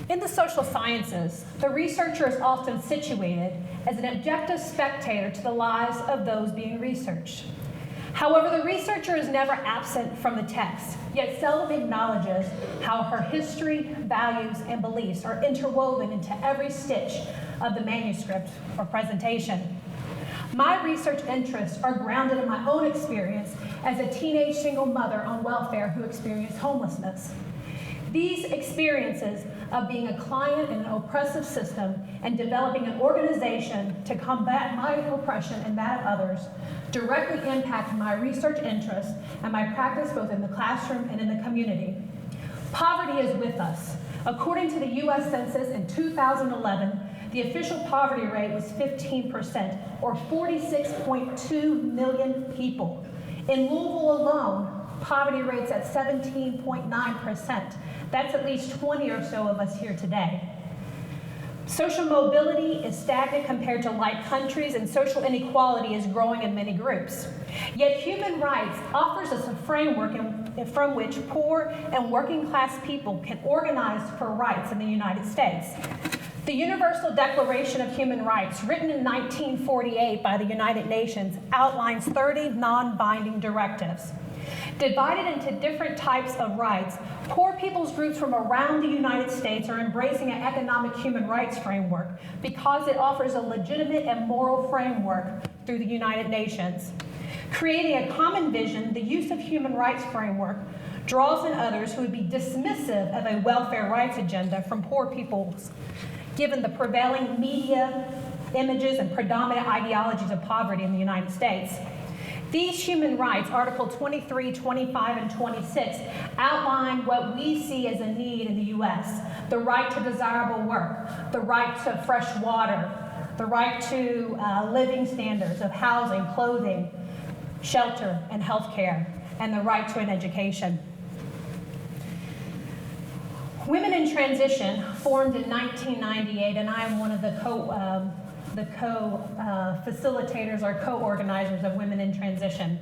In the social sciences, the researcher is often situated as an objective spectator to the lives of those being researched. However, the researcher is never absent from the text, yet seldom acknowledges how her history, values, and beliefs are interwoven into every stitch of the manuscript or presentation. My research interests are grounded in my own experience as a teenage single mother on welfare who experienced homelessness. These experiences of being a client in an oppressive system and developing an organization to combat my oppression and that of others directly impact my research interests and my practice both in the classroom and in the community. Poverty is with us. According to the U.S. Census in 2011, the official poverty rate was 15%, or 46.2 million people. In Louisville alone, poverty rate's at 17.9%. That's at least 20 or so of us here today. Social mobility is stagnant compared to like countries, and social inequality is growing in many groups. Yet human rights offers us a framework from which poor and working class people can organize for rights in the United States. The Universal Declaration of Human Rights, written in 1948 by the United Nations, outlines 30 non-binding directives. Divided into different types of rights, poor people's groups from around the United States are embracing an economic human rights framework because it offers a legitimate and moral framework through the United Nations. Creating a common vision, the use of human rights framework draws in others who would be dismissive of a welfare rights agenda from poor peoples, given the prevailing media images and predominant ideologies of poverty in the United States. These human rights, Article 23, 25, and 26, outline what we see as a need in the U.S. The right to desirable work, the right to fresh water, the right to living standards of housing, clothing, shelter, and health care, and the right to an education. Women in Transition formed in 1998, and I am one of the co-facilitators or co-organizers of Women in Transition.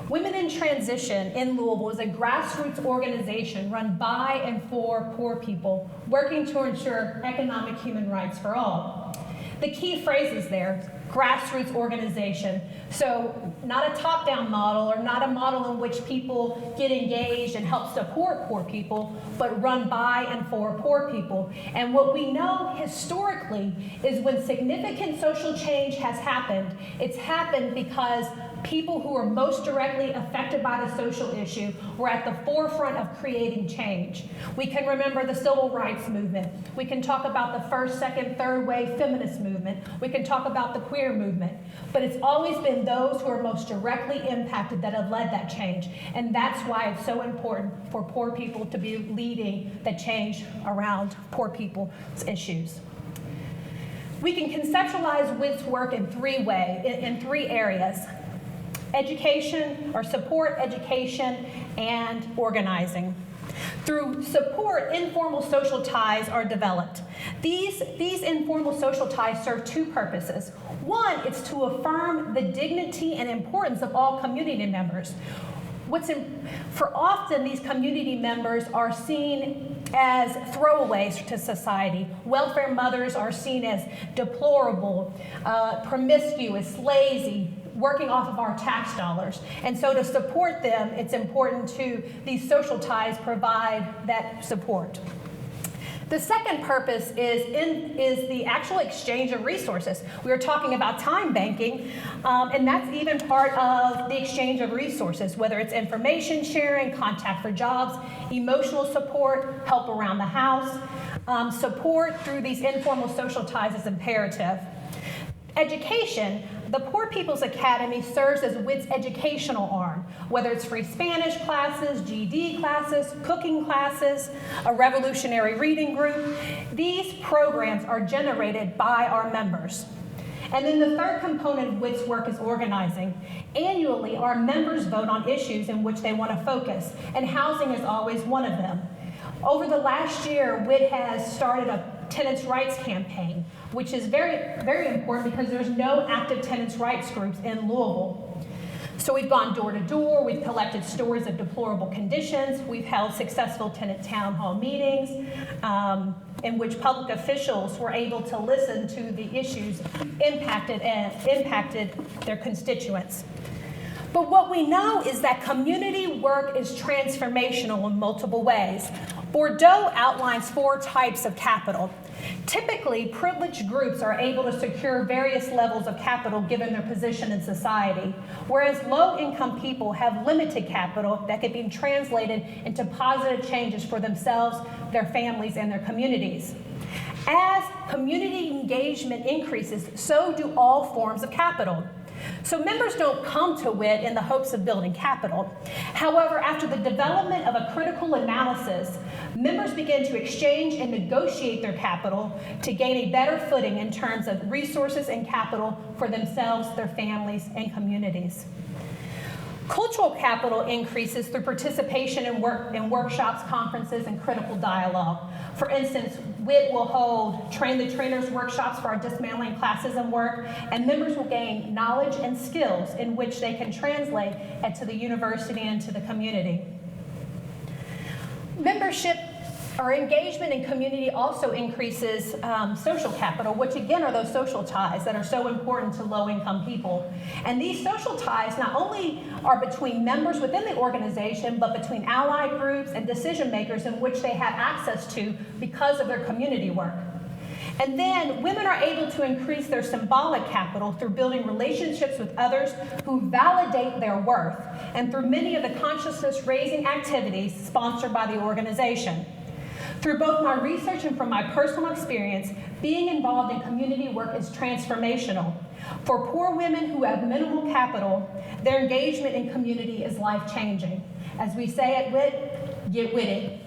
Women in Transition in Louisville is a grassroots organization run by and for poor people, working to ensure economic human rights for all. The key phrases there, grassroots organization. So not a top-down model or not a model in which people get engaged and help support poor people, but run by and for poor people. And what we know historically is when significant social change has happened, it's happened because people who are most directly affected by the social issue were at the forefront of creating change. We can remember the civil rights movement. We can talk about the first, second, third wave feminist movement. We can talk about the queer movement. But it's always been those who are most directly impacted that have led that change. And that's why it's so important for poor people to be leading the change around poor people's issues. We can conceptualize WIT's work in three areas. Education, or support, education, and organizing. Through support, informal social ties are developed. These informal social ties serve two purposes. One is to affirm the dignity and importance of all community members. For often, these community members are seen as throwaways to society. Welfare mothers are seen as deplorable, promiscuous, lazy, working off of our tax dollars. And so to support them, it's important to these social ties provide that support. The second purpose is the actual exchange of resources. We were talking about time banking, and that's even part of the exchange of resources, whether it's information sharing, contact for jobs, emotional support, help around the house. Support through these informal social ties is imperative. Education, the Poor People's Academy serves as WIT's educational arm, whether it's free Spanish classes, GED classes, cooking classes, a revolutionary reading group. These programs are generated by our members. And then the third component of WIT's work is organizing. Annually, our members vote on issues in which they want to focus, and housing is always one of them. Over the last year, WIT has started a tenants' rights campaign, which is very, very important because there's no active tenants' rights groups in Louisville. So we've gone door to door, we've collected stories of deplorable conditions, we've held successful tenant town hall meetings, in which public officials were able to listen to the issues impacted their constituents. But what we know is that community work is transformational in multiple ways. Bordeaux outlines 4 types of capital. Typically, privileged groups are able to secure various levels of capital given their position in society, whereas low-income people have limited capital that can be translated into positive changes for themselves, their families, and their communities. As community engagement increases, so do all forms of capital. So members don't come to WIT in the hopes of building capital. However, after the development of a critical analysis, members begin to exchange and negotiate their capital to gain a better footing in terms of resources and capital for themselves, their families, and communities. Cultural capital increases through participation in workshops, conferences, and critical dialogue. For instance, WIT will hold Train the Trainers workshops for our dismantling classism work, and members will gain knowledge and skills in which they can translate into the university and to the community. Membership or engagement in community also increases social capital, which again are those social ties that are so important to low-income people. And these social ties not only are between members within the organization, but between allied groups and decision makers in which they have access to because of their community work. And then women are able to increase their symbolic capital through building relationships with others who validate their worth, and through many of the consciousness-raising activities sponsored by the organization. Through both my research and from my personal experience, being involved in community work is transformational. For poor women who have minimal capital, their engagement in community is life-changing. As we say at WIT, get witty.